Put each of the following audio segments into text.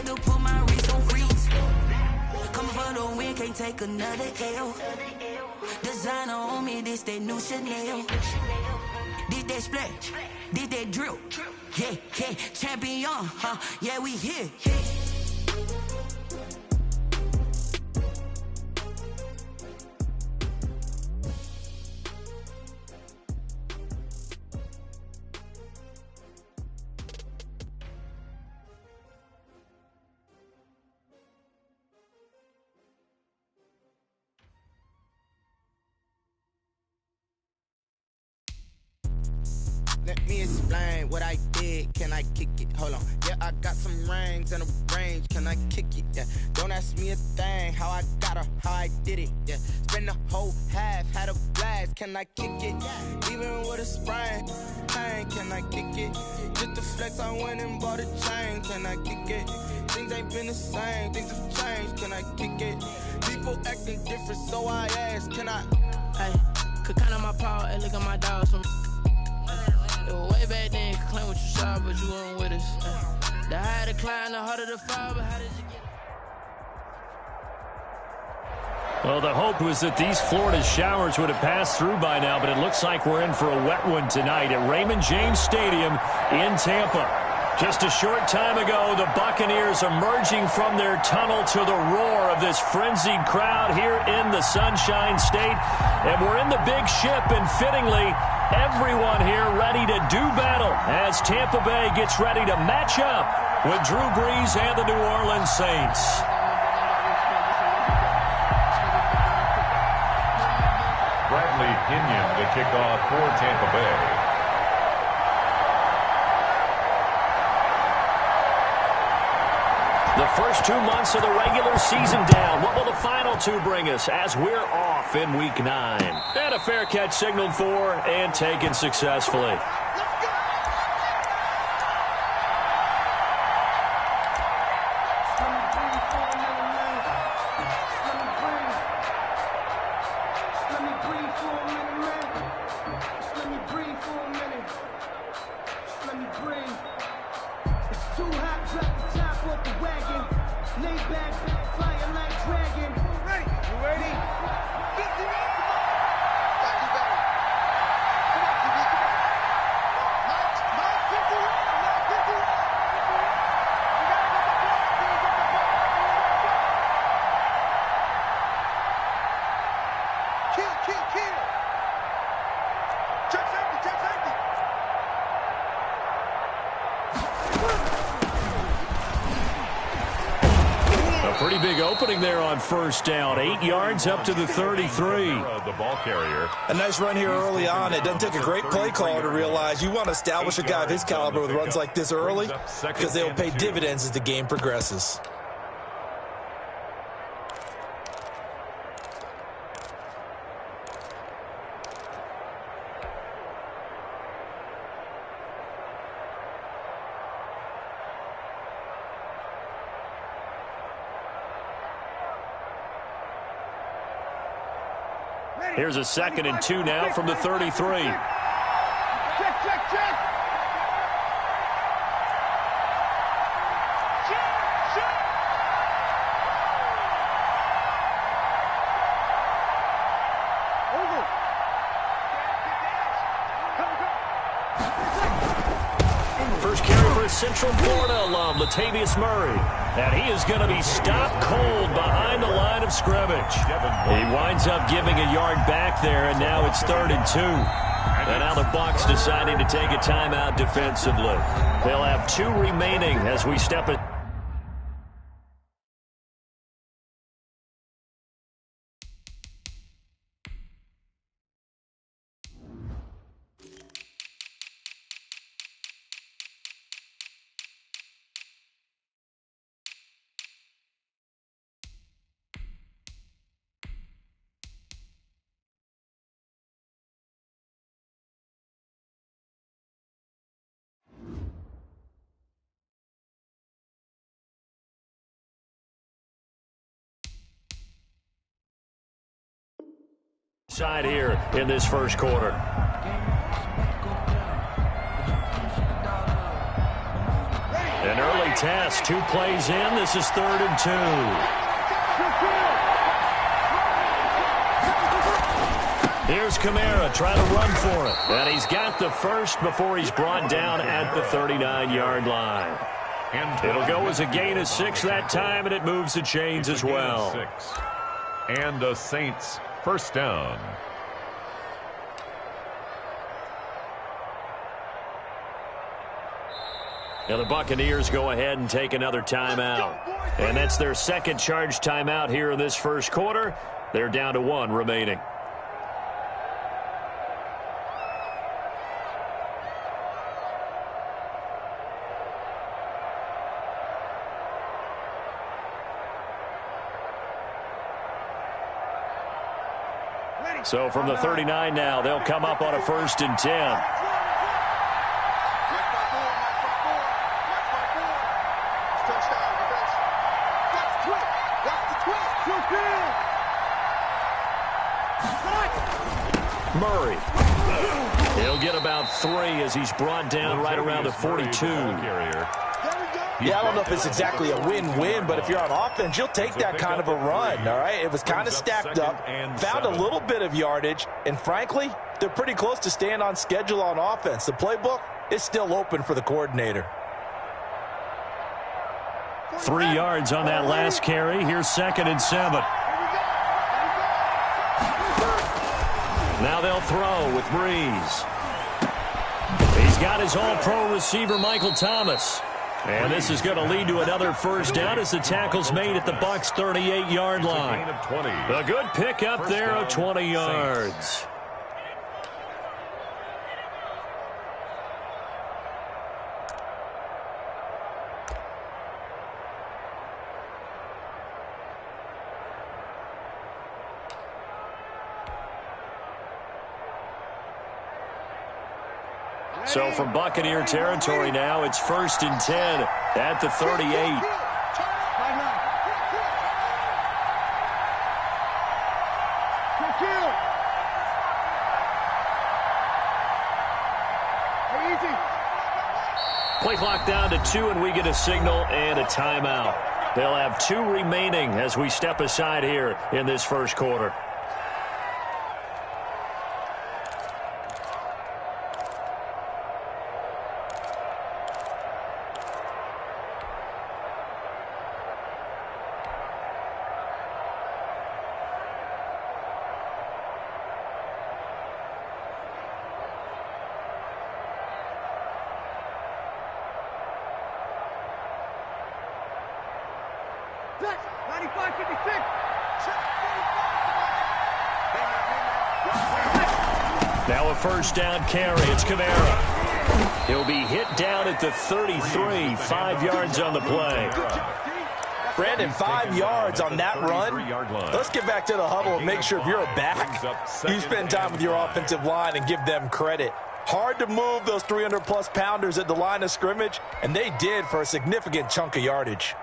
had to put my wrist on freeze. Coming for the win, can't take another L. Designer on me, this that new Chanel. Did that splash, did that drill. Yeah, yeah, champion, huh? Yeah, we here. Let me explain what I did. Can I kick it? Hold on. Yeah, I got some rings and a range. Can I kick it? Yeah. Don't ask me a thing. How I got her, how I did it. Yeah. Spend the whole half, had a blast. Can I kick it? Even with a sprain. Pain, can I kick it? Just to flex, I went and bought a chain. Can I kick it? Things ain't been the same. Things have changed. Can I kick it? People acting different, so I ask. Can I? Hey, could count on my power. Hey, look at my dogs from. Way back then, you could claim what you saw, but you weren't with us. The higher the climb, the harder the fall, but how did you get it? Well, the hope was that these Florida showers would have passed through by now, but it looks like we're in for a wet one tonight at Raymond James Stadium in Tampa. Just a short time ago, the Buccaneers emerging from their tunnel to the roar of this frenzied crowd here in the Sunshine State. And we're in the big ship, and fittingly, everyone here ready to do battle as Tampa Bay gets ready to match up with Drew Brees and the New Orleans Saints. Bradley Pinion to kick off for Tampa Bay. The first 2 months of the regular season down. What will the final two bring us as we're off in Week 9? And a fair catch signaled for and taken successfully. Pretty big opening there on first down. 8 yards up to the 33. The ball carrier. A nice run here early on. It doesn't take a great play caller to realize you want to establish a guy of his caliber with runs like this early because they will pay dividends as the game progresses. Here's a 2nd and 2 now from the 33. Check. First carry for a Central Florida alum, Latavius Murray. And he is going to be stopped cold behind the line of scrimmage. He winds up giving a yard back there, and now it's 3rd and 2. And now the Bucs deciding to take a timeout defensively. They'll have 2 remaining as we step it. Side here in this first quarter. An early test. 2 plays in. This is 3rd and 2. Here's Kamara trying to run for it. And he's got the first before he's brought down at the 39-yard line. It'll go as a gain of 6 that time, and it moves the chains as well. And the Saints first down. Now the Buccaneers go ahead and take another timeout. And that's their second charge timeout here in this first quarter. They're down to 1 remaining. So from the 39 now, they'll come up on a 1st and 10. Murray. He'll get about 3 as he's brought down right around the 42. Yeah, I don't know if it's exactly a win-win, but if you're on offense, you'll take that kind of a run, all right? It was kind of stacked up, found a little bit of yardage, and frankly, they're pretty close to staying on schedule on offense. The playbook is still open for the coordinator. 3 yards on that last carry. Here's 2nd and 7. Now they'll throw with Breeze. He's got his all-pro receiver, Michael Thomas. And this is going to lead to another first down as the tackle's made at the Bucs' 38-yard line. A good pickup there of 20 yards. So from Buccaneer territory now, it's 1st and 10 at the 38. Play clock down to 2, and we get a signal and a timeout. They'll have 2 remaining as we step aside here in this first quarter. Now a first down carry. It's Kamara. He'll be hit down at the 33. 5 yards on the play. Brandon, 5 yards on that run. Let's get back to the huddle and make sure if you're a back, you spend time with your offensive line and give them credit. Hard to move those 300-plus pounders at the line of scrimmage, and they did for a significant chunk of yardage.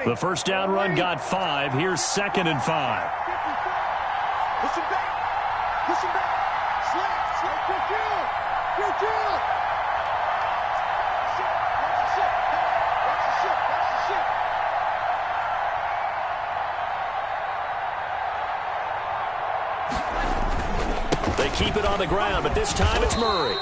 The first down run got 5. Here's 2nd and 5. Push him back. Push him back. Slap. Go kill. They keep it on the ground, but this time it's Murray.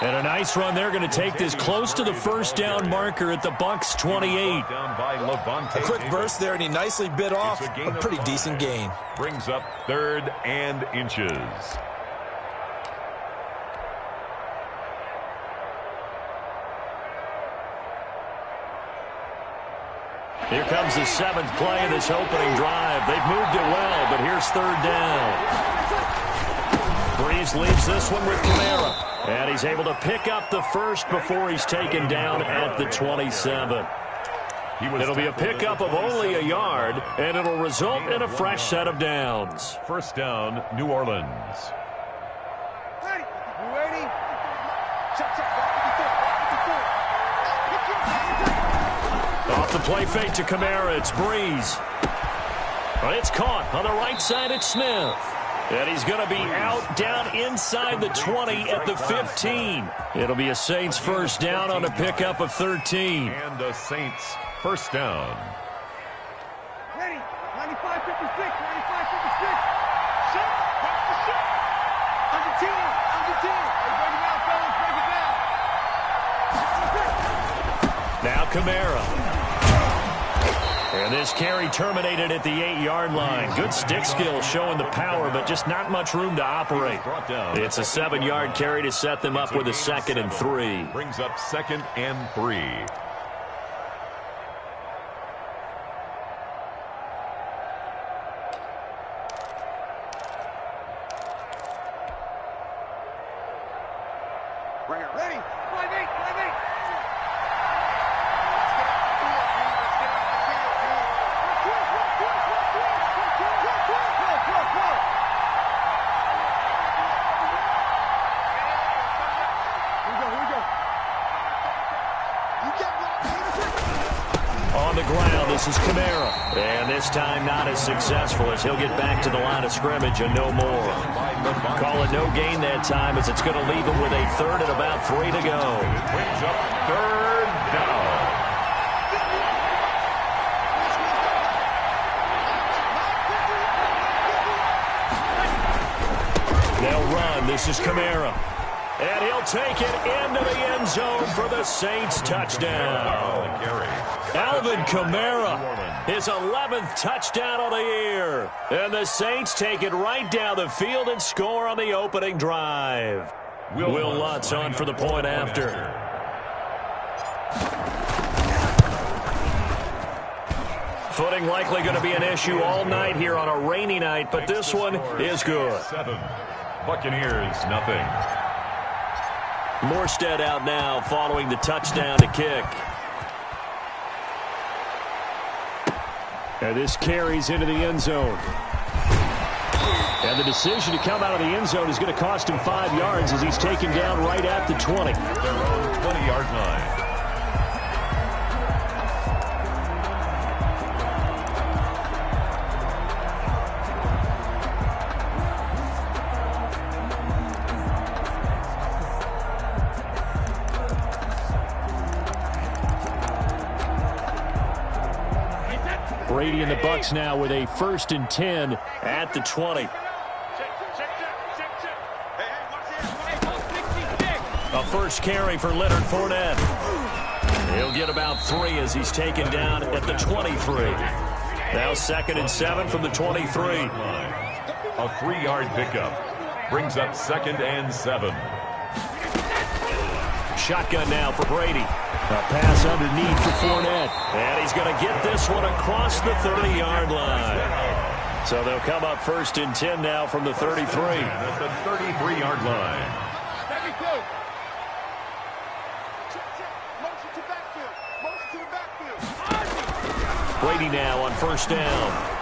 And a nice run. They're going to take this close to the first down marker at the Bucs' 28. A quick burst there, and he nicely bit off a pretty decent gain. Brings up 3rd and inches. Here comes the 7th play of this opening drive. They've moved it well, but here's 3rd down. Breeze leaves this one with Kamara. And he's able to pick up the first before he's taken down at the 27. It'll be a pickup of only a yard, and it'll result in a fresh set of downs. First down, New Orleans. Ready? Off the play fake to Kamara, it's Breeze. But it's caught on the right side, it's Smith. And he's going to be out down inside the 20 at the 15. It'll be a Saints first down on a pickup of 13. And the Saints first down. Ready. 95-56. 95-56. Shut. Watch the shot. Argentina. Argentina. Hey, break it down, fellas. Break it down. Now Kamara. And this carry terminated at the 8-yard line. Good stick skill showing the power, but just not much room to operate. It's a 7-yard carry to set them up with a 2nd and 3. Brings up 2nd and 3. Bring it. Ready. 5-8. 5-8. On the ground, this is Kamara. And this time not as successful as he'll get back to the line of scrimmage and no more. Call it no gain that time as it's going to leave him with a 3rd and about 3 to go. Brings up 3rd down. They'll run. This is Kamara. And he'll take it into the end zone for the Saints touchdown. Alvin Kamara, his 11th touchdown of the year. And the Saints take it right down the field and score on the opening drive. Will Lutz on for the point after. Footing likely going to be an issue all night here on a rainy night, but this one is good. 7. Buccaneers, nothing. Morstead out now following the touchdown to kick. And this carries into the end zone. And the decision to come out of the end zone is going to cost him 5 yards as he's taken down right at the 20. Their own 20-yard line. Brady and the Bucs now with a 1st and 10 at the 20. A first carry for Leonard Fournette. He'll get about 3 as he's taken down at the 23. Now 2nd and 7 from the 23. A 3-yard pickup. Brings up 2nd and 7. Shotgun now for Brady. A pass underneath for Fournette. And he's going to get this one across the 30-yard line. So they'll come up 1st and 10 now from the 33. At the 33-yard line. Brady now on 1st down.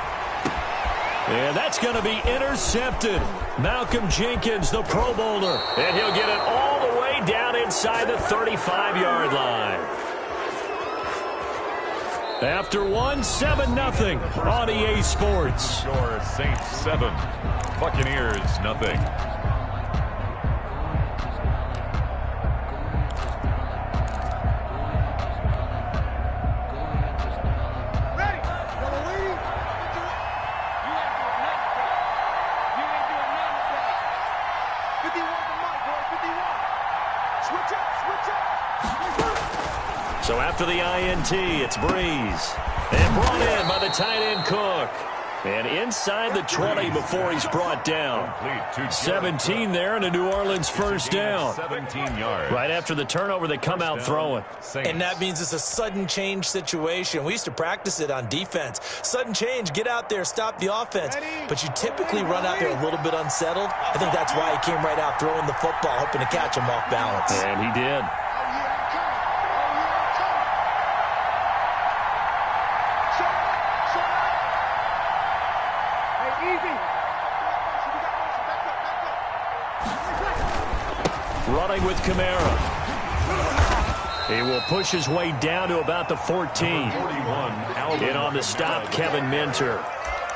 And that's going to be intercepted. Malcolm Jenkins, the Pro Bowler. And he'll get it all the way down inside the 35-yard line. After one, 7-0 on EA Sports. Score Saints 7, Buccaneers nothing. So after the INT, it's Breeze. And brought in by the tight end Cook. And inside the 20 before he's brought down. 17 there and a New Orleans first down. 17 yards. Right after the turnover, they come out throwing. And that means it's a sudden change situation. We used to practice it on defense. Sudden change, get out there, stop the offense. But you typically run out there a little bit unsettled. I think that's why he came right out throwing the football, hoping to catch him off balance. And he did. Running with Kamara. He will push his way down to about the 14. 41. And on the stop, Kevin Minter.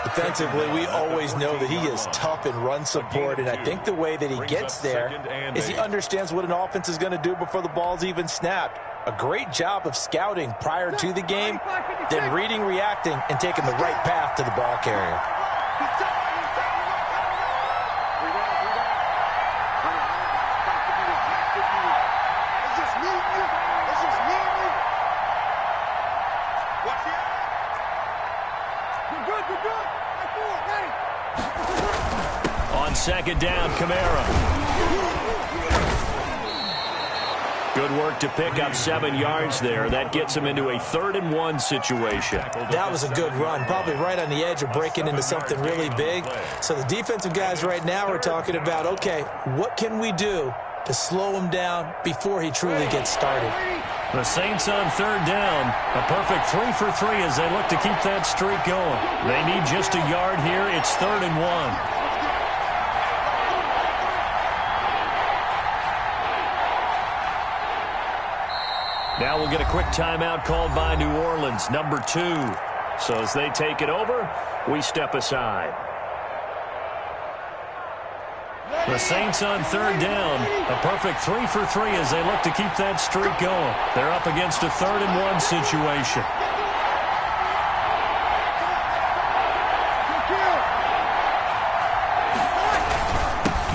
Defensively, we always know that he is tough in run support, and I think the way that he gets there is he understands what an offense is going to do before the ball's even snapped. A great job of scouting prior to the game, then reading, reacting, and taking the right path to the ball carrier. On second down, Kamara. Good work to pick up 7 yards there. That gets him into a 3rd-and-1 situation. That was a good run, probably right on the edge of breaking into something really big. So the defensive guys right now are talking about, okay, what can we do to slow him down before he truly gets started? The Saints on 3rd down. A perfect 3 for 3 as they look to keep that streak going. They need just a yard here. It's 3rd-and-1. Now we'll get a quick timeout called by New Orleans, number 2. So as they take it over, we step aside. The Saints on 3rd down. A perfect 3 for 3 as they look to keep that streak going. They're up against a 3rd-and-1 situation.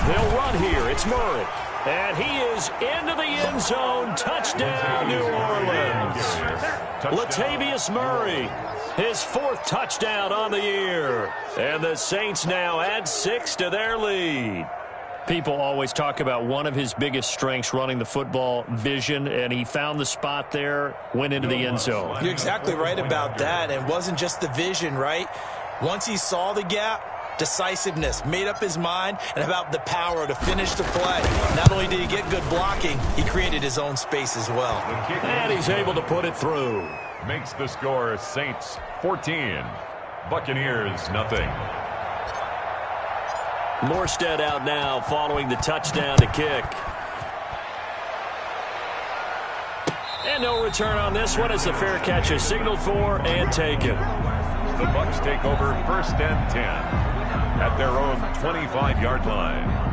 They'll run here. It's Murray. And he is into the end zone. Touchdown, New Orleans. Latavius Murray, his 4th touchdown on the year. And the Saints now add 6 to their lead. People always talk about one of his biggest strengths running the football, vision, and he found the spot there, went into the end zone. You're exactly right about that. It wasn't just the vision, right? Once he saw the gap, decisiveness, made up his mind, and about the power to finish the play. Not only did he get good blocking, he created his own space as well. And he's able to put it through. Makes the score Saints 14, Buccaneers nothing. Morstead out now following the touchdown to kick. And no return on this one as the fair catch is signaled for and taken. The Bucs take over 1st and 10 at their own 25-yard line.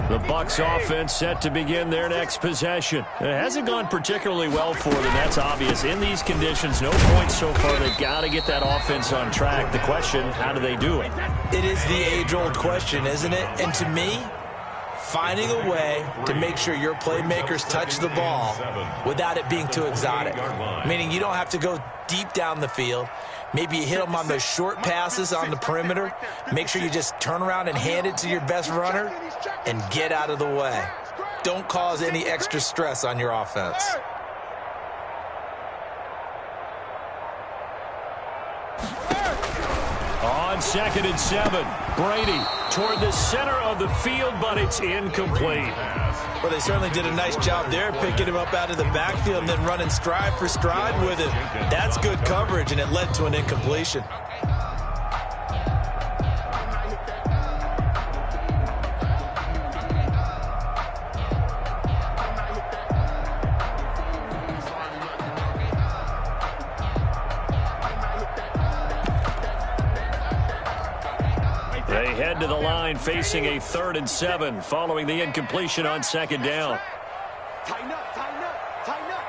The Bucs offense set to begin their next possession. It hasn't gone particularly well for them. That's obvious. In these conditions, no points so far. They've got to get that offense on track. The question, how do they do it? It is the age-old question, isn't it? And to me, finding a way to make sure your playmakers touch the ball without it being too exotic. Meaning you don't have to go deep down the field. Maybe you hit them on those short passes on the perimeter. Make sure you just turn around and hand it to your best runner and get out of the way. Don't cause any extra stress on your offense. On 2nd and 7, Brady toward the center of the field, but it's incomplete. Well, they certainly did a nice job there, picking him up out of the backfield and then running stride for stride with him. That's good coverage, and it led to an incompletion. They head to the line facing a 3rd and 7 following the incompletion on 2nd down. Tighten up, tighten up, tighten up.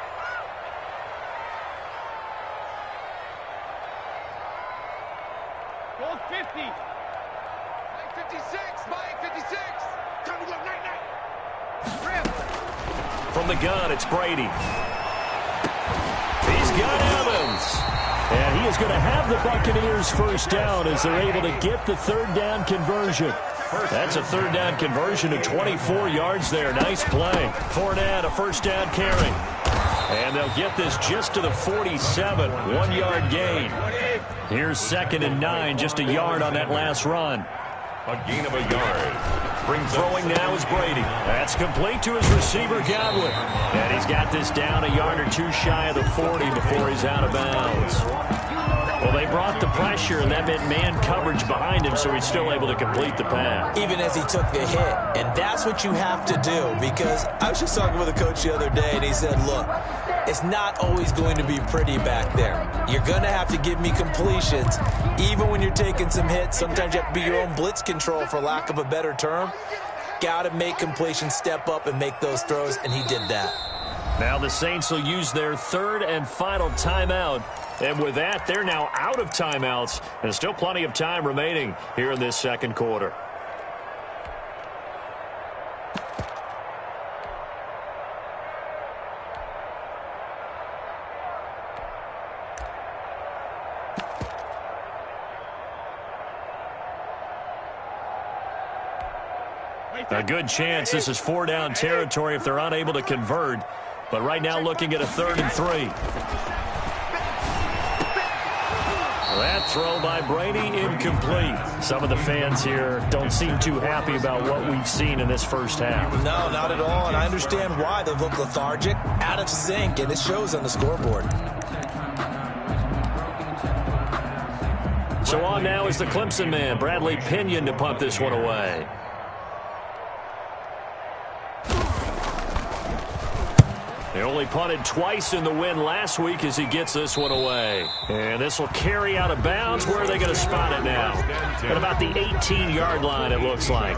Goal 50. Mike 56, Mike 56. Time to go, night-night. From the gun, it's Brady. He's got Evans. And he is going to have the Buccaneers 1st down as they're able to get the 3rd down conversion. That's a 3rd down conversion of 24 yards there. Nice play. Fournette, a 1st down carry. And they'll get this just to the 47. 1-yard gain. Here's 2nd and 9, just a yard on that last run. A gain of a yard. Throwing now is Brady. That's complete to his receiver, Godwin. And he's got this down a yard or two shy of the 40 before he's out of bounds. Well, they brought the pressure, and that meant man coverage behind him, so he's still able to complete the pass. Even as he took the hit. And that's what you have to do, because I was just talking with a coach the other day, and he said, look, it's not always going to be pretty back there. You're going to have to give me completions. Even when you're taking some hits, sometimes you have to be your own blitz control, for lack of a better term. Got to make completions, step up, and make those throws, and he did that. Now the Saints will use their third and final timeout. And with that, they're now out of timeouts. And there's still plenty of time remaining here in this second quarter. A good chance this is 4-down territory if they're unable to convert. But right now looking at a 3rd and 3. That throw by Brady incomplete. Some of the fans here don't seem too happy about what we've seen in this first half. No, not at all, and I understand why. They look lethargic, out of sync, and it shows on the scoreboard. So on now is the Clemson man, Bradley Pinion, to punt this one away. They only punted twice in the win last week as he gets this one away. And this will carry out of bounds. Where are they going to spot it now? At about the 18-yard line, it looks like.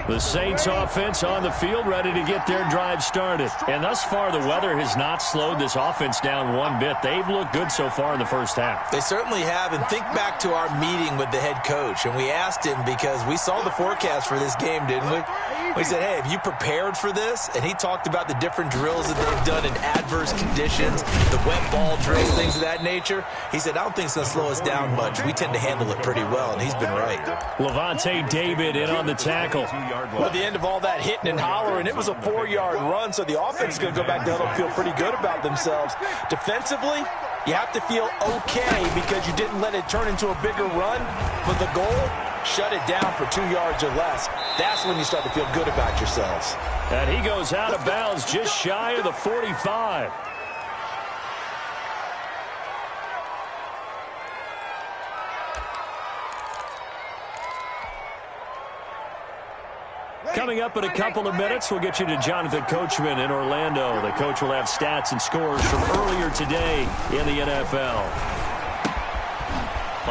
The Saints offense on the field, ready to get their drive started. And thus far, the weather has not slowed this offense down one bit. They've looked good so far in the first half. They certainly have. And think back to our meeting with the head coach. And we asked him, because we saw the forecast for this game, didn't we? We said, hey, have you prepared for this? And he talked about the different drills that they've done in adverse conditions, the wet ball drills, things of that nature. He said, I don't think it's going to slow us down much. We tend to handle it pretty well, and he's been right. Levante David in on the tackle. Well, at the end of all that hitting and hollering, it was a 4-yard run, so the offense is going to go back down and feel pretty good about themselves. Defensively, you have to feel okay because you didn't let it turn into a bigger run, but the goal, shut it down for 2 yards or less. That's when you start to feel good about yourselves. And he goes out of bounds just shy of the 45. Coming up in a couple of minutes, we'll get you to Jonathan Coachman in Orlando. The coach will have stats and scores from earlier today in the NFL.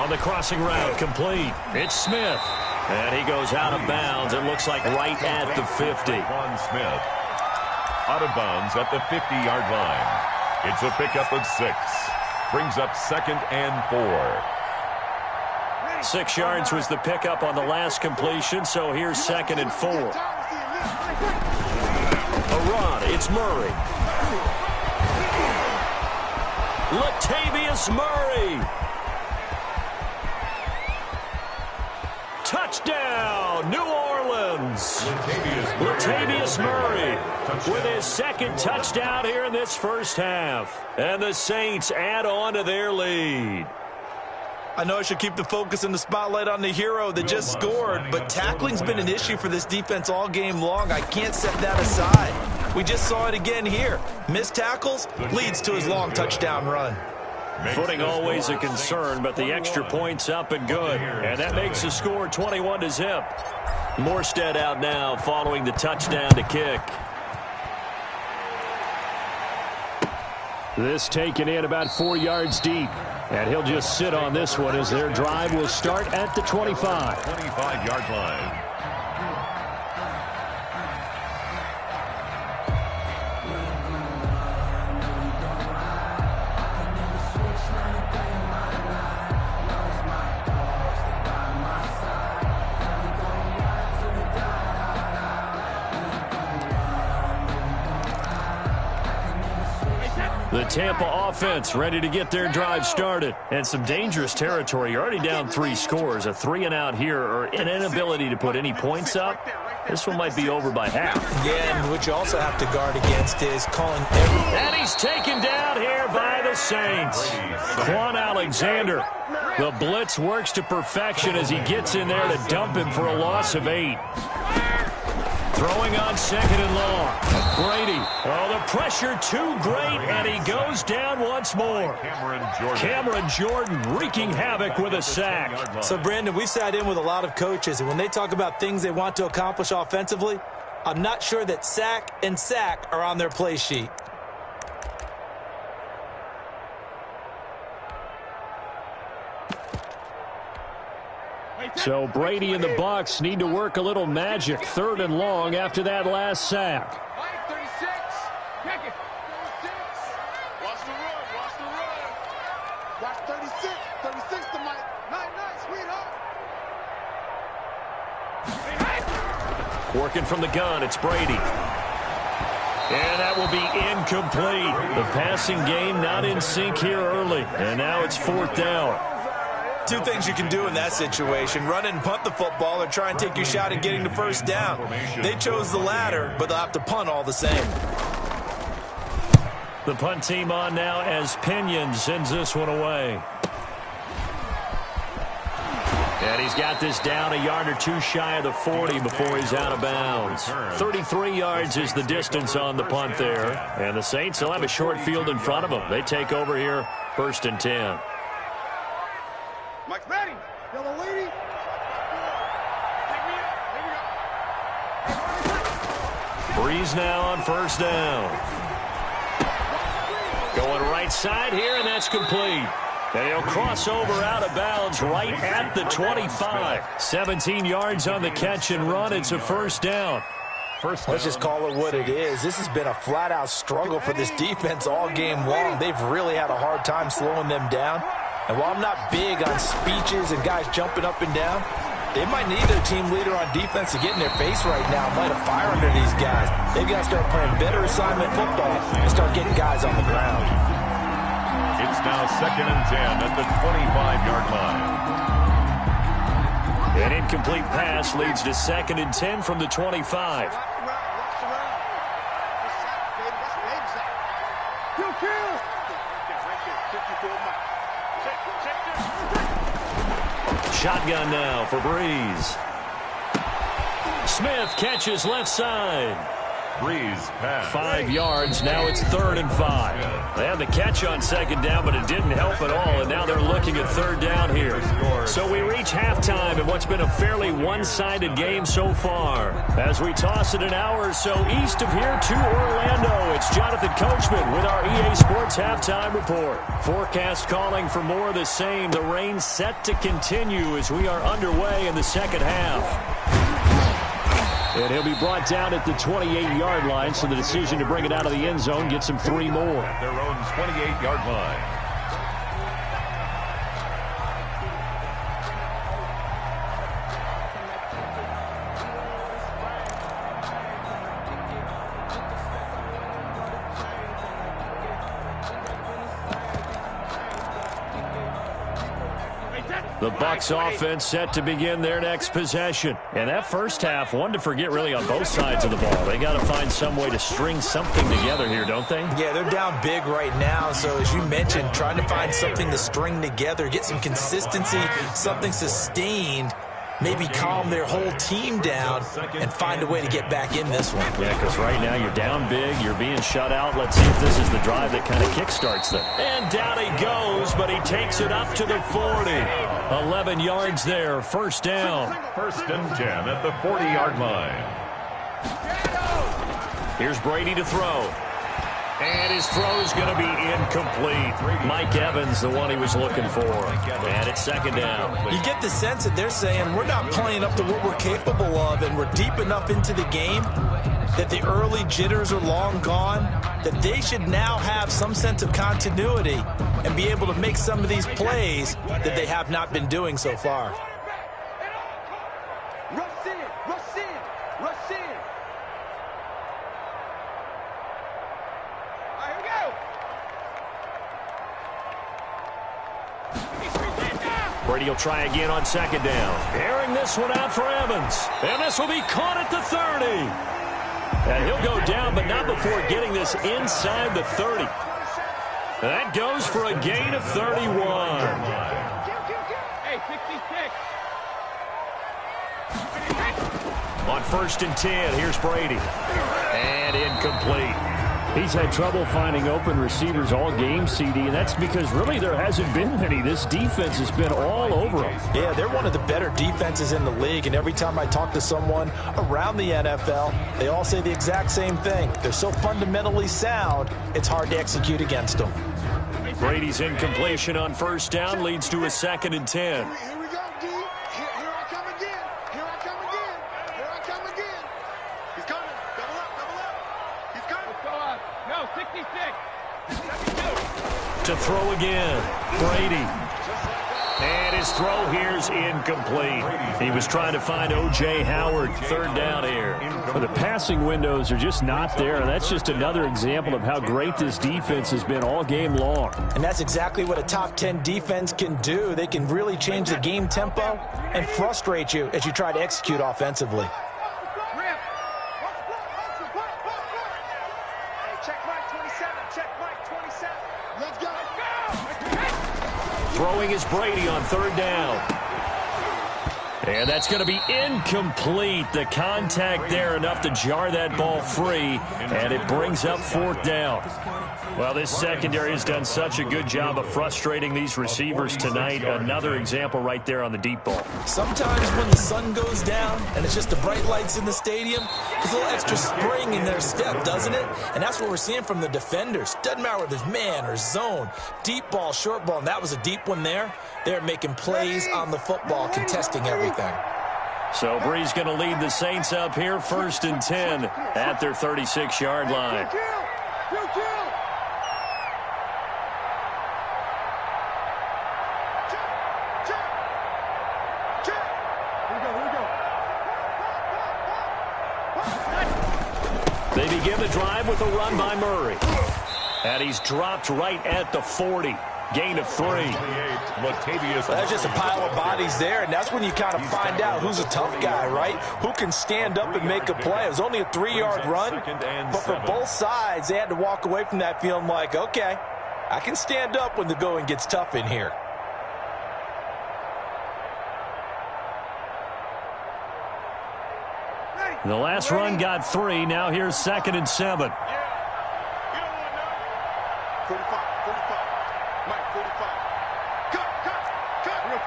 On the crossing route, complete. It's Smith. And he goes out of bounds. It looks like right at the 50. Smith out of bounds at the 50-yard line. It's a pickup of 6. Brings up 2nd and 4. 6 yards was the pickup on the last completion, so here's 2nd and 4. A run, it's Murray. Latavius Murray. Touchdown, New Orleans. Latavius Murray with his 2nd touchdown here in this first half. And the Saints add on to their lead. I know I should keep the focus and the spotlight on the hero that just scored, but tackling's been an issue for this defense all game long. I can't set that aside. We just saw it again here. Missed tackles leads to his long touchdown run. Footing always a concern, but the extra point's up and good. And that makes the score 21-0. Morstead out now following the touchdown to kick. This taken in about 4 yards deep. And he'll just sit on this one as their drive will start at the 25. 25-yard line. The Tampa offense ready to get their drive started. And some dangerous territory. You're already down 3 scores. A 3-and-out here or an inability to put any points up. This one might be over by half. Yeah, and what you also have to guard against is calling every... And he's taken down here by the Saints. Quan Alexander. The blitz works to perfection as he gets in there to dump him for a loss of 8. Throwing on second and long. Brady. Oh, the pressure too great, and he goes down once more. Cameron Jordan wreaking havoc with a sack. So, Brandon, we sat in with a lot of coaches, and when they talk about things they want to accomplish offensively, I'm not sure that sack and sack are on their play sheet. So Brady and the Bucs need to work a little magic. 3rd and long after that last sack. 36. Check it. 36. Watch the run. Watch the run. Watch 36. 36 to Mike. Night, sweetheart. Working from the gun, it's Brady. And that will be incomplete. The passing game not in sync here early. And now it's 4th down. Two things you can do in that situation: run and punt the football, or try and take your shot at getting the first down. They chose the latter, but they'll have to punt all the same. The punt team on now as Pinion sends this one away. And he's got this down a yard or two shy of the 40 before he's out of bounds. 33 yards is the distance on the punt there. And the Saints will have a short field in front of them. They take over here, 1st and 10. Mike's ready. Yellow lady. Take me up. Here we go. Breeze now on 1st down. Going right side here, and that's complete. And he'll cross over out of bounds right at the 25. 17 yards on the catch and run. It's a 1st down. Let's just call it what it is. This has been a flat-out struggle for this defense all game long. They've really had a hard time slowing them down. And while I'm not big on speeches and guys jumping up and down, they might need their team leader on defense to get in their face right now, light a fire under these guys. They've got to start playing better assignment football and start getting guys on the ground. It's now 2nd and 10 at the 25-yard line. An incomplete pass leads to 2nd and 10 from the 25. Shotgun now for Breeze. Smith catches left side. Breeze pass. 5 yards. Now it's 3rd and 5. They had the catch on 2nd down, but it didn't help at all, and now they're looking at 3rd down here. So we reach halftime in what's been a fairly one-sided game so far. As we toss it an hour or so east of here to Orlando, it's Jonathan Coachman with our EA Sports Halftime Report. Forecast calling for more of the same. The rain set to continue as we are underway in the 2nd half. And he'll be brought down at the 28-yard line, so the decision to bring it out of the end zone gets him 3 more. At their own 28-yard line. The Bucs offense set to begin their next possession. And that first half, one to forget really on both sides of the ball. They got to find some way to string something together here, don't they? Yeah, they're down big right now. So as you mentioned, trying to find something to string together, get some consistency, something sustained, maybe calm their whole team down and find a way to get back in this one. Yeah, because right now you're down big, you're being shut out. Let's see if this is the drive that kind of kickstarts them. And down he goes, but he takes it up to the 40. 11 yards there, 1st down. 1st and 10 at the 40-yard line. Here's Brady to throw. And his throw's going to be incomplete. Mike Evans, the one he was looking for. And it's 2nd down. You get the sense that they're saying we're not playing up to what we're capable of, and we're deep enough into the game that the early jitters are long gone, that they should now have some sense of continuity and be able to make some of these plays that they have not been doing so far. Rush in, rush in, rush in. All right, here we go. Brady will try again on 2nd down. Airing this one out for Evans. And this will be caught at the 30. And he'll go down, but not before getting this inside the 30. That goes for a gain of 31. Hey, 66. On 1st and 10, here's Brady. And incomplete. He's had trouble finding open receivers all game, CD, and that's because really there hasn't been many. This defense has been all over them. Yeah, they're one of the better defenses in the league, and every time I talk to someone around the NFL, they all say the exact same thing. They're so fundamentally sound, it's hard to execute against them. Brady's incompletion on 1st down leads to a 2nd and 10. Here we go, D. Here I come again. Here I come again. Here I come again. He's coming. Double up, double up. He's coming. Let's go up. No, 66. 72. To throw again, Brady. And his throw here's incomplete. He was trying to find O.J. Howard. 3rd down here. Well, the passing windows are just not there. And that's just another example of how great this defense has been all game long. And that's exactly what a top 10 defense can do. They can really change the game tempo and frustrate you as you try to execute offensively. Throwing is Brady on 3rd down. And that's going to be incomplete. The contact there enough to jar that ball free, and it brings up 4th down. Well, this secondary has done such a good job of frustrating these receivers tonight. Another example right there on the deep ball. Sometimes when the sun goes down and it's just the bright lights in the stadium, there's a little extra spring in their step, doesn't it? And that's what we're seeing from the defenders. Doesn't matter whether it's man or zone, deep ball, short ball, and that was a deep one there. They're making plays on the football, contesting everything. So Bree's going to lead the Saints up here, 1st and 10 at their 36-yard line. They begin the drive with a run by Murray. And he's dropped right at the 40. Gain of 3. That's just a pile of bodies there, and that's when you kind of find out who's a tough guy, right? Who can stand up and make a play. It was only a 3-yard run, but for both sides, they had to walk away from that feeling like, okay, I can stand up when the going gets tough in here. The last run got 3. Now here's 2nd and 7. 45, 45. Mike, 45. Cut. We're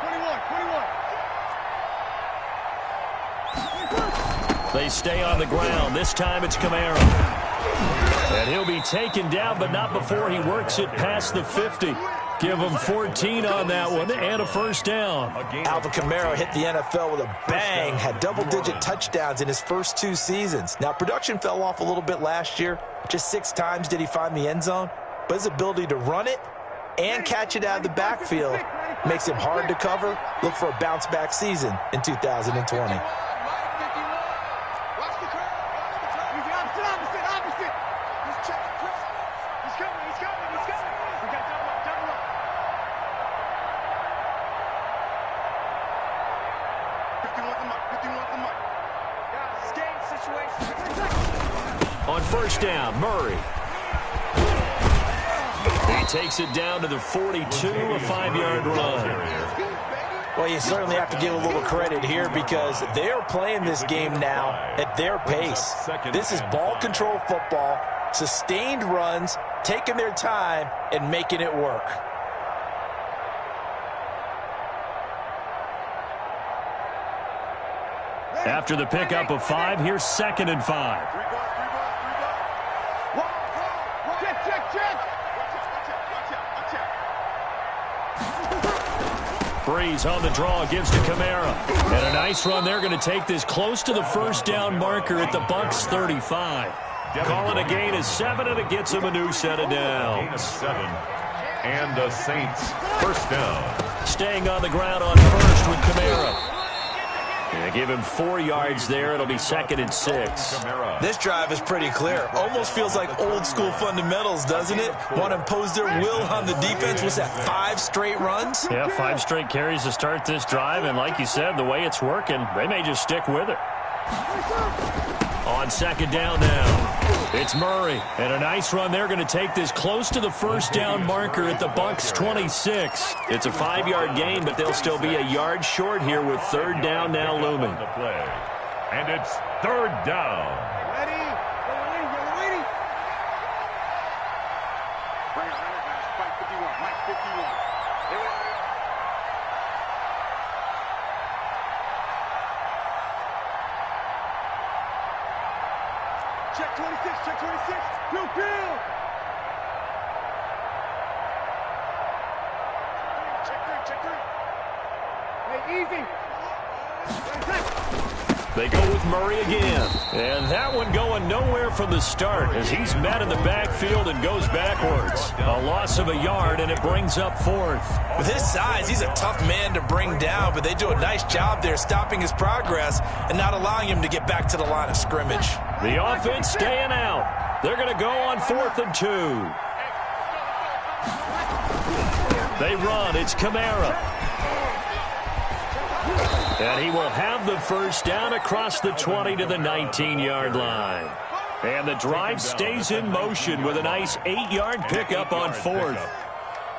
21. They stay on the ground. This time it's Kamara. And he'll be taken down, but not before he works it past the 50. Give him 14 on that one and a 1st down. Alvin Kamara hit the NFL with a bang, had double-digit touchdowns in his first 2 seasons. Now, production fell off a little bit last year. Just 6 times did he find the end zone. But his ability to run it and catch it out of the backfield makes him hard to cover. Look for a bounce-back season in 2020. On 1st down, Murray. He takes it down to the 42, a 5-yard run. Well, you certainly have to give a little credit here because they're playing this game now at their pace. This is ball control football, sustained runs, taking their time, and making it work. After the pickup of 5, here's 2nd and 5. Breeze on the draw, gives to Kamara. And a nice run. They're going to take this close to the 1st down marker at the Bucs 35. Calling a gain of 7, and it gets him a new set of downs. 7. And the Saints 1st down. Staying on the ground on 1st with Kamara. They give him 4 yards there. It'll be 2nd and 6. This drive is pretty clear. Almost feels like old school fundamentals, doesn't it? Want to impose their will on the defense. Was that 5 straight runs? Yeah, 5 straight carries to start this drive. And like you said, the way it's working, they may just stick with it. On 2nd down now, it's Murray. And a nice run. They're going to take this close to the 1st down marker at the Bucs 26. It's a 5-yard gain, but they'll still be a yard short here with 3rd down now looming. And it's third down. Ready? You're waiting. Bring it, guys. Mike 51. Mike 51. Here we go. Check 26. Check 26. Bill. Check three. Hey, easy. They go with Murray again. And that one going nowhere from the start as he's met in the backfield and goes backwards. A loss of a yard, and it brings up fourth. With his size, he's a tough man to bring down, but they do a nice job there stopping his progress and not allowing him to get back to the line of scrimmage. The offense staying out. They're going to go on 4th and 2. They run. It's Kamara. And he will have the first down across the 20 to the 19-yard line. And the drive stays in motion with a nice 8-yard pickup on 4th.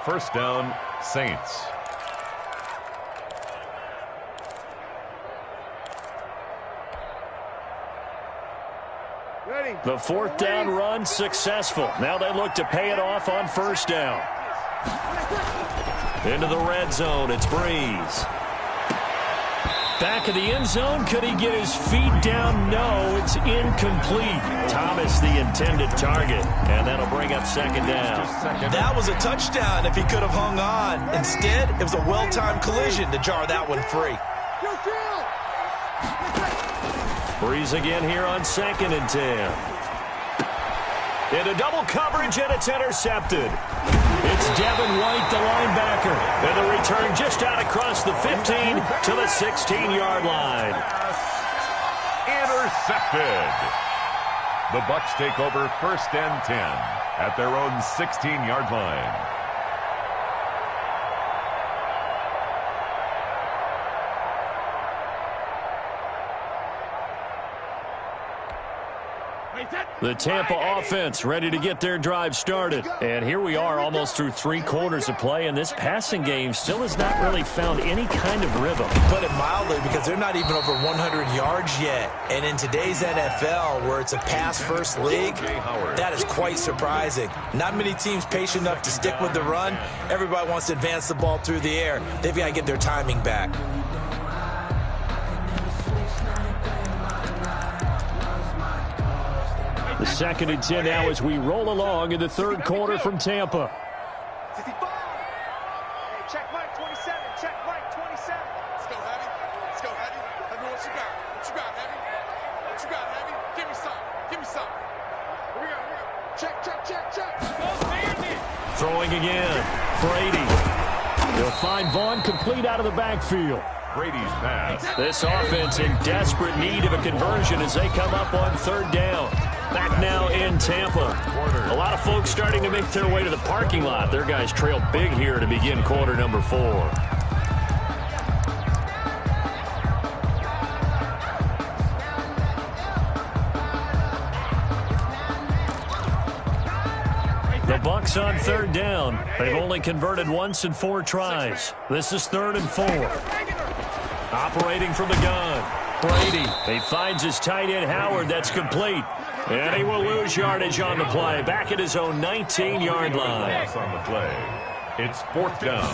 First down, Saints. The 4th down run successful. Now they look to pay it off on first down. Into the red zone, it's Breeze. Back of the end zone, could he get his feet down? No, it's incomplete. Thomas, the intended target, and that'll bring up second down. That was a touchdown if he could have hung on. Instead, it was a well-timed collision to jar that one free. Breeze again here on 2nd and 10. Into double coverage, and it's intercepted. It's Devin White, the linebacker. And the return just out across the 15 to the 16-yard line. Intercepted. The Bucs take over 1st and 10 at their own 16-yard line. The Tampa offense ready to get their drive started. And here we are almost through 3 quarters of play, and this passing game still has not really found any kind of rhythm. Put it mildly, because they're not even over 100 yards yet. And in today's NFL, where it's a pass-first league, that is quite surprising. Not many teams patient enough to stick with the run. Everybody wants to advance the ball through the air. They've got to get their timing back. The 2nd and 10 now as we roll along in the 3rd quarter from Tampa. 65. Hey, check Mike 27. Check Mike 27. Let's go, Heavy. Let's go, Heavy. Let me know what you got. What you got, Heavy? What you got, Heavy? Give me some. Give me some. Here we go. Check. Throwing again. Brady. He'll find Vaughn complete out of the backfield. Brady's pass. This offense in desperate need of a conversion as they come up on 3rd down. Back now in Tampa. A lot of folks starting to make their way to the parking lot. Their guys trail big here to begin quarter number 4. The Bucs on 3rd down. They've only converted once in 4 tries. This is 3rd and 4. Operating from the gun. Brady. He finds his tight end Howard. That's complete. And he will lose yardage on the play. Back at his own 19-yard line. On the play. It's 4th down.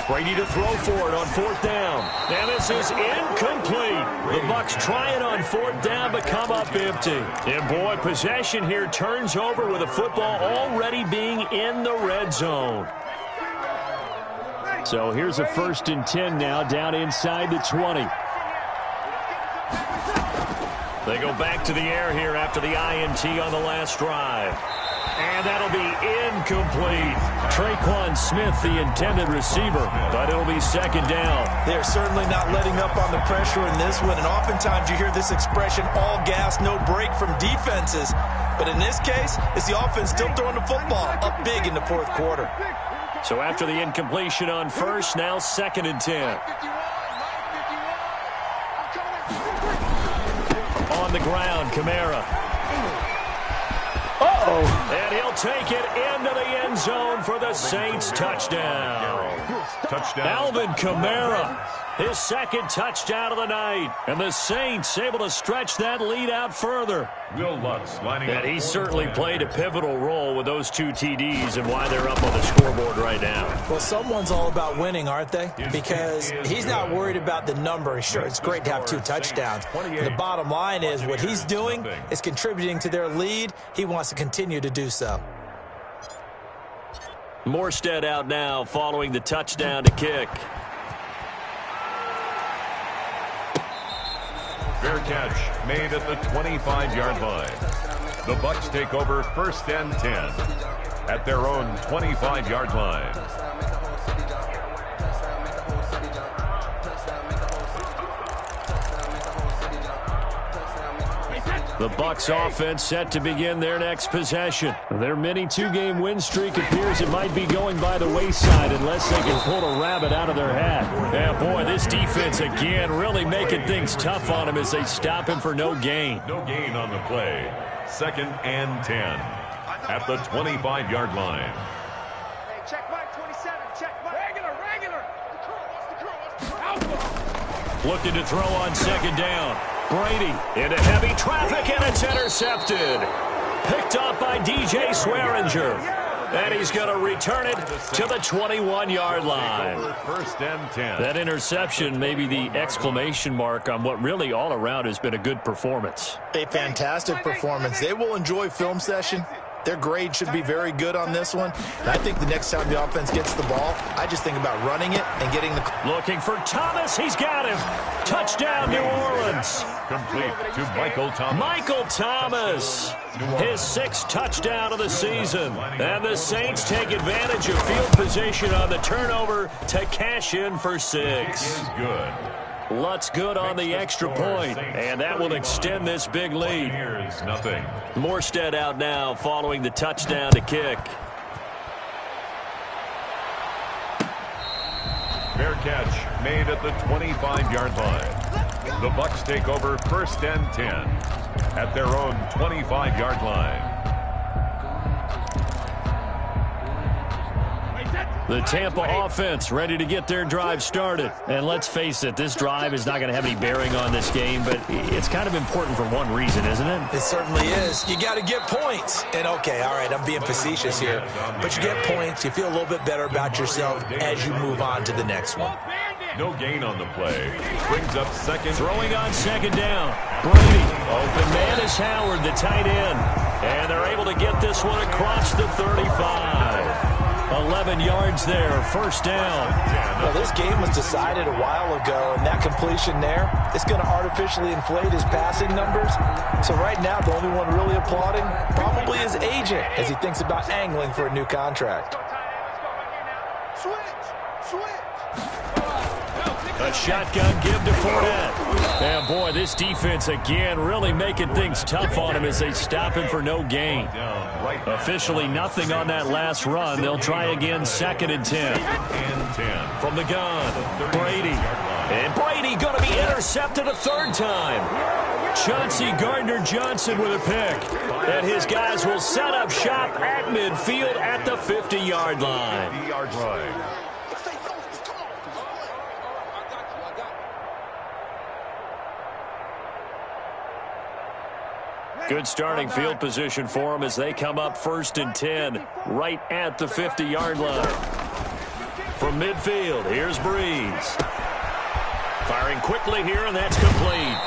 Brady to throw for it on 4th down. And this is incomplete. The Bucs try it on 4th down, but come up empty. And boy, possession here turns over with the football already being in the red zone. So here's a 1st and 10 now down inside the 20. They go back to the air here after the INT on the last drive. And that'll be incomplete. Traquan Smith, the intended receiver, but it'll be 2nd down. They're certainly not letting up on the pressure in this one, and oftentimes you hear this expression, all gas, no break from defenses. But in this case, it's the offense still throwing the football up big in the 4th quarter. So after the incompletion on 1st, now 2nd and 10. On the ground, Kamara. And he'll take it into the end zone for the Saints touchdown. Touchdown. Alvin Kamara His second touchdown of the night. And the Saints able to stretch that lead out further. Will Lutz lining up. And he certainly played a pivotal role with those 2 TDs and why they're up on the scoreboard right now. Well, someone's all about winning, aren't they? Because he's not worried about the number. Sure, it's great to have 2 touchdowns. The bottom line is what he's doing is contributing to their lead. He wants to continue to do so. Morstead out now following the touchdown to kick. Fair catch made at the 25-yard line. The Bucs take over 1st and 10 at their own 25-yard line. The Bucs offense set to begin their next possession. Their mini 2-game win streak appears it might be going by the wayside unless they can pull a rabbit out of their hat. Yeah, boy, this defense again really making things tough on him as they stop him for no gain. No gain on the play. 2nd and 10 at the 25-yard line. Hey, check Mike 27. Check Mike. Regular. The curl. Looking to throw on 2nd down. Brady into heavy traffic, and it's intercepted. Picked up by DJ Swearinger. And he's going to return it to the 21-yard line. 1st and 10. That interception may be the exclamation mark on what really all around has been a good performance. A fantastic performance. They will enjoy film session. Their grade should be very good on this one. And I think the next time the offense gets the ball, I just think about running it and getting the... Looking for Thomas. He's got him. Touchdown, New Orleans. Complete to Michael Thomas. Michael Thomas. His 6th touchdown of the season. And the Saints take advantage of field position on the turnover to cash in for 6. Good. Lutz good on the extra point, and that will extend this big lead. Here's nothing. Morstead out now following the touchdown to kick. Fair catch made at the 25-yard line. The Bucs take over 1st and 10 at their own 25-yard line. The Tampa offense ready to get their drive started. And let's face it, this drive is not going to have any bearing on this game, but it's kind of important for one reason, isn't it? It certainly is. You got to get points. And okay, all right, I'm being facetious here. But you get points, you feel a little bit better about yourself as you move on to the next one. No gain on the play. Brings up 2nd. Throwing on 2nd down. Brady. Open man is Howard, the tight end. And they're able to get this one across the 35. 11 yards there, 1st down. Well, this game was decided a while ago, and that completion there is going to artificially inflate his passing numbers. So right now, the only one really applauding probably his agent as he thinks about angling for a new contract. A shotgun give to Fournette. And boy, this defense again really making things tough on him as they stop him for no gain. Officially nothing on that last run. They'll try again 2nd and 10. From the gun, Brady. And Brady going to be intercepted a 3rd time. Chauncey Gardner-Johnson with a pick. And his guys will set up shop at midfield at the 50-yard line. Good starting field position for them as they come up 1st and 10 right at the 50-yard line. From midfield, here's Breeze. Firing quickly here, and that's complete.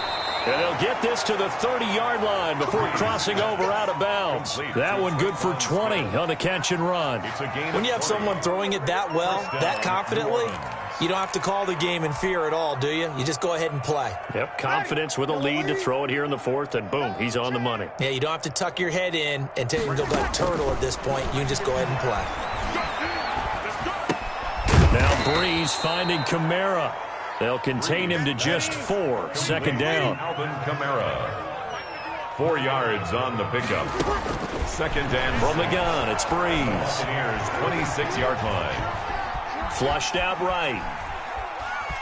And they'll get this to the 30-yard line before crossing over out of bounds. That one good for 20 on the catch and run. When you have someone throwing it that well, that confidently, you don't have to call the game in fear at all, do you? You just go ahead and play. Yep, confidence with a lead to throw it here in the 4th, and boom, he's on the money. Yeah, you don't have to tuck your head in and take him to like turtle at this point. You can just go ahead and play. Now Breeze finding Kamara. They'll contain him to just 4. 2nd down. Alvin Kamara. 4 yards on the pickup. 2nd and from the gun, it's Breeze. Here's 26-yard line. Flushed out right.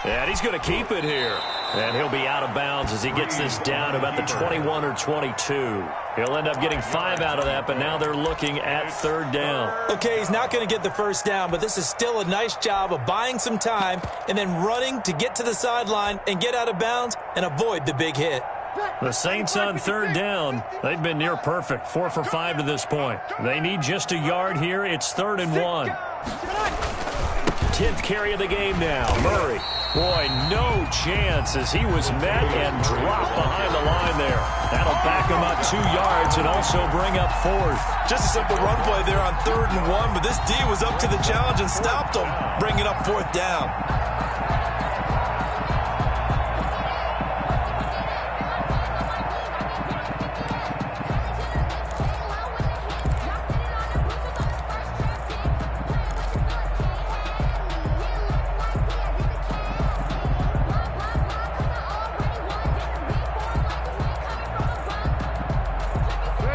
And he's going to keep it here. And he'll be out of bounds as he gets this down to about the 21 or 22. He'll end up getting 5 out of that, but now they're looking at 3rd down. Okay, he's not going to get the first down, but this is still a nice job of buying some time and then running to get to the sideline and get out of bounds and avoid the big hit. The Saints on 3rd down. They've been near perfect, 4 for 5 to this point. They need just a yard here. It's 3rd and 1. 10th carry of the game now. Murray. Boy, no chance as he was met and dropped behind the line there. That'll back him up 2 yards and also bring up 4th. Just a simple run play there on 3rd and 1, but this D was up to the challenge and stopped him, bringing up 4th down.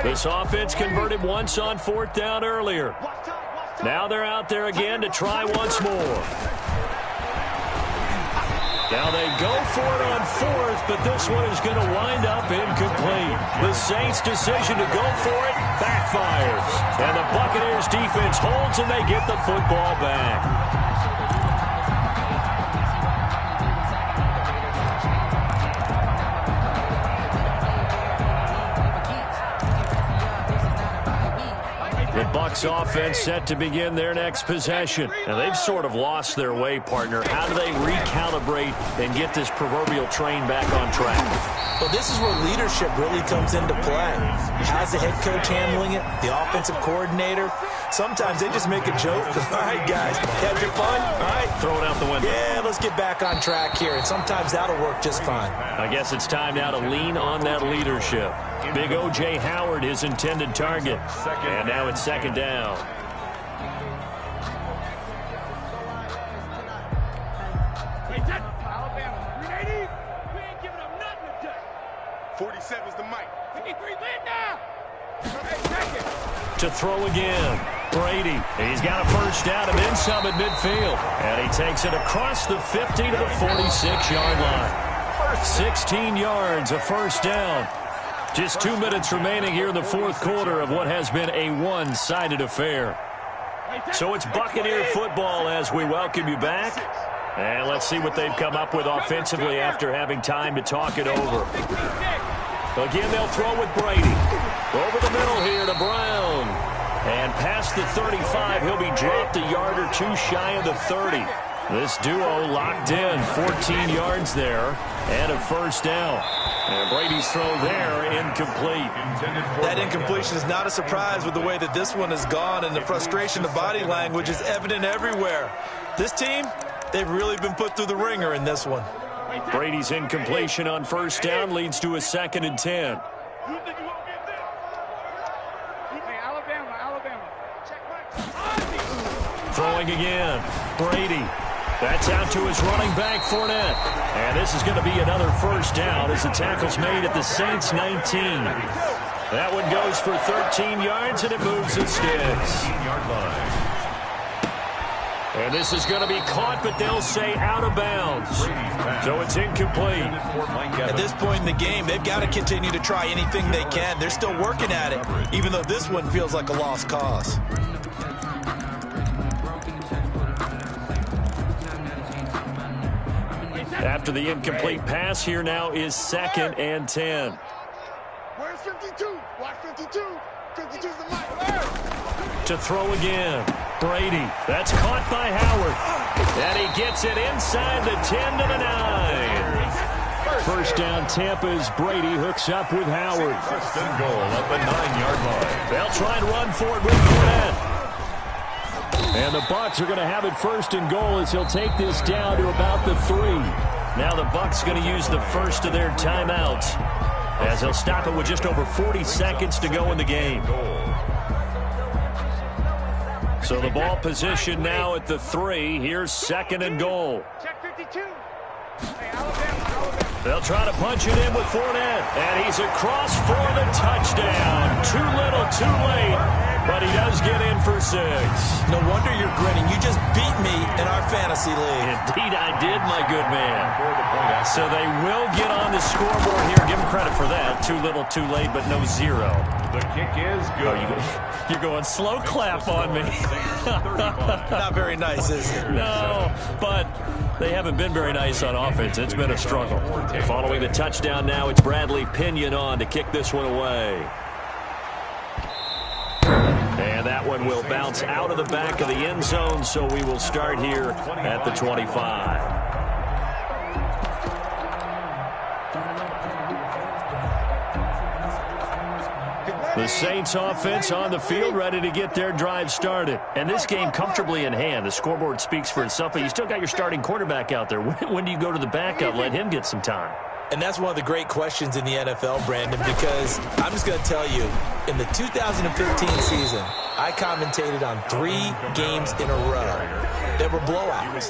This offense converted once on 4th down earlier. Now they're out there again to try once more. Now they go for it on 4th, but this one is going to wind up incomplete. The Saints' decision to go for it backfires. And the Buccaneers defense holds and they get the football back. The Bucs offense set to begin their next possession. And they've sort of lost their way, partner. How do they recalibrate and get this proverbial train back on track? Well, this is where leadership really comes into play. How's the head coach handling it? The offensive coordinator? Sometimes they just make a joke. All right, guys, had your fun? All right. Throw it out the window. Yeah, let's get back on track here. And sometimes that'll work just fine. I guess it's time now to lean on that leadership. Big O.J. Howard, his intended target. And now it's 2nd down. Alabama, 380. We ain't giving up nothing today. 47's the mic. 53 lead now. To throw again. Brady. He's got a first down and then some at midfield. And he takes it across the 50 to the 46-yard line. 16 yards, a first down. Just 2 minutes remaining here in the 4th quarter of what has been a one-sided affair. So it's Buccaneer football as we welcome you back. And let's see what they've come up with offensively after having time to talk it over. Again, they'll throw with Brady. Over the middle here to Brown. And past the 35, he'll be dropped a yard or 2 shy of the 30. This duo locked in, 14 yards there, and a first down. And Brady's throw there, incomplete. That incompletion is not a surprise with the way that this one has gone, and the frustration, the body language is evident everywhere. This team, they've really been put through the ringer in this one. Brady's incompletion on first down leads to a 2nd and 10. Throwing again. Brady. That's out to his running back, Fournette. And this is going to be another first down as the tackle's made at the Saints' 19. That one goes for 13 yards, and it moves the sticks. And this is going to be caught, but they'll say out of bounds. So it's incomplete. At this point in the game, they've got to continue to try anything they can. They're still working at it, even though this one feels like a lost cause. After the incomplete pass, here now is 2nd and 10. Where's 52? Watch 52. 52's the mic. To throw again. Brady. That's caught by Howard. And he gets it inside the 10 to the 9. First down, Tampa's Brady hooks up with Howard. First and goal at the 9-yard line. They'll try and run for it with Fournette. And the Bucs are going to have it 1st and goal as he'll take this down to about the 3. Now the Bucs going to use the first of their timeouts as they'll stop it with just over 40 seconds to go in the game. So the ball position now at the 3. Here's 2nd and goal. Check 52. Hey, Alabama. They'll try to punch it in with Fournette. And he's across for the touchdown. Too little, too late. But he does get in for 6. No wonder you're grinning. You just beat me in our fantasy league. Indeed I did, my good man. So they will get on the scoreboard here. Give him credit for that. Too little, too late, but no 0. The kick is good. You're going slow clap on me. Not very nice, is it? No, but they haven't been very nice on offense. It's been a struggle. Following the touchdown now, it's Bradley Pinion on to kick this one away. And that one will bounce out of the back of the end zone, so we will start here at the 25. The Saints offense on the field, ready to get their drive started. And this game comfortably in hand. The scoreboard speaks for itself, but you still got your starting quarterback out there. When do you go to the backup? Let him get some time. And that's one of the great questions in the NFL, Brandon, because I'm just going to tell you, in the 2015 season, I commentated on 3 games in a row that were blowouts.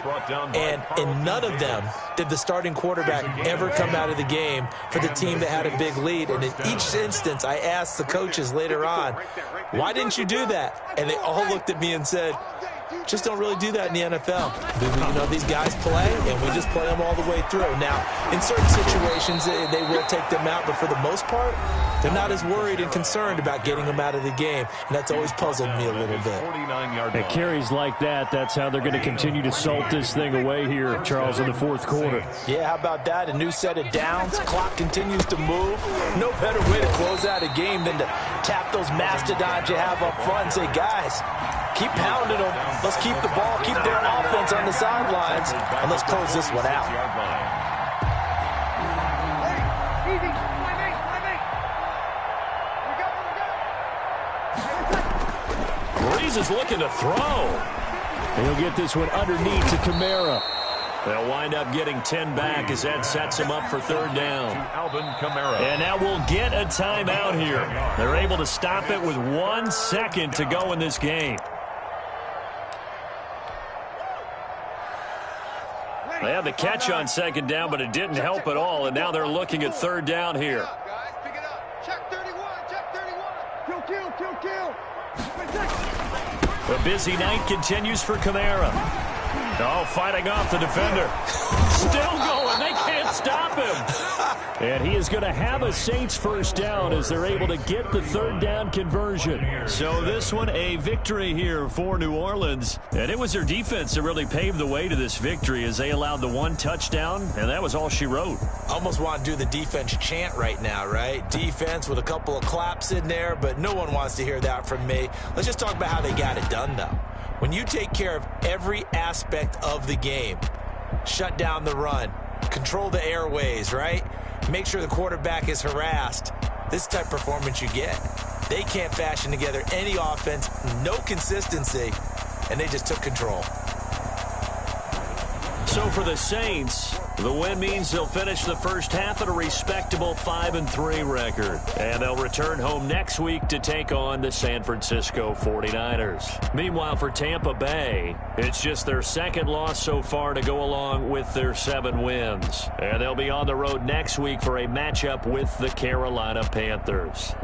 And in none of them did the starting quarterback ever come out of the game for the team that had a big lead. And in each instance, I asked the coaches later on, why didn't you do that? And they all looked at me and said, just don't really do that in the NFL. You know, these guys play, and we just play them all the way through. Now, in certain situations, they will take them out, but for the most part, they're not as worried and concerned about getting them out of the game, and that's always puzzled me a little bit. At carries like that, that's how they're going to continue to salt this thing away here, Charles, in the fourth quarter. Yeah, how about that? A new set of downs. Clock continues to move. No better way to close out a game than to tap those mastodons you have up front and say, guys, keep pounding them. Let's keep the ball, keep their offense on the sidelines, and let's close this one out. Breeze is looking to throw. He'll get this one underneath to Kamara. They'll wind up getting 10 back as that sets him up for third down. And now we'll get a timeout here. They're able to stop it with 1 second to go in this game. They had the catch on second down, but it didn't help at all, and now they're looking at third down here. Check 31, check 31. Kill. The busy night continues for Kamara. Oh, fighting off the defender. Still going. They can't stop him. And he is going to have a Saints first down as they're able to get the third down conversion. So this one a victory here for New Orleans. And it was their defense that really paved the way to this victory as they allowed the 1 touchdown, and that was all she wrote. Almost want to do the defense chant right now, right? Defense with a couple of claps in there, but no one wants to hear that from me. Let's just talk about how they got it done, though. When you take care of every aspect of the game, shut down the run, control the airways, right? Make sure the quarterback is harassed. This type of performance you get. They can't fashion together any offense, no consistency, and they just took control. So for the Saints, the win means they'll finish the first half at a respectable 5-3 record. And they'll return home next week to take on the San Francisco 49ers. Meanwhile, for Tampa Bay, it's just their second loss so far to go along with their 7 wins. And they'll be on the road next week for a matchup with the Carolina Panthers.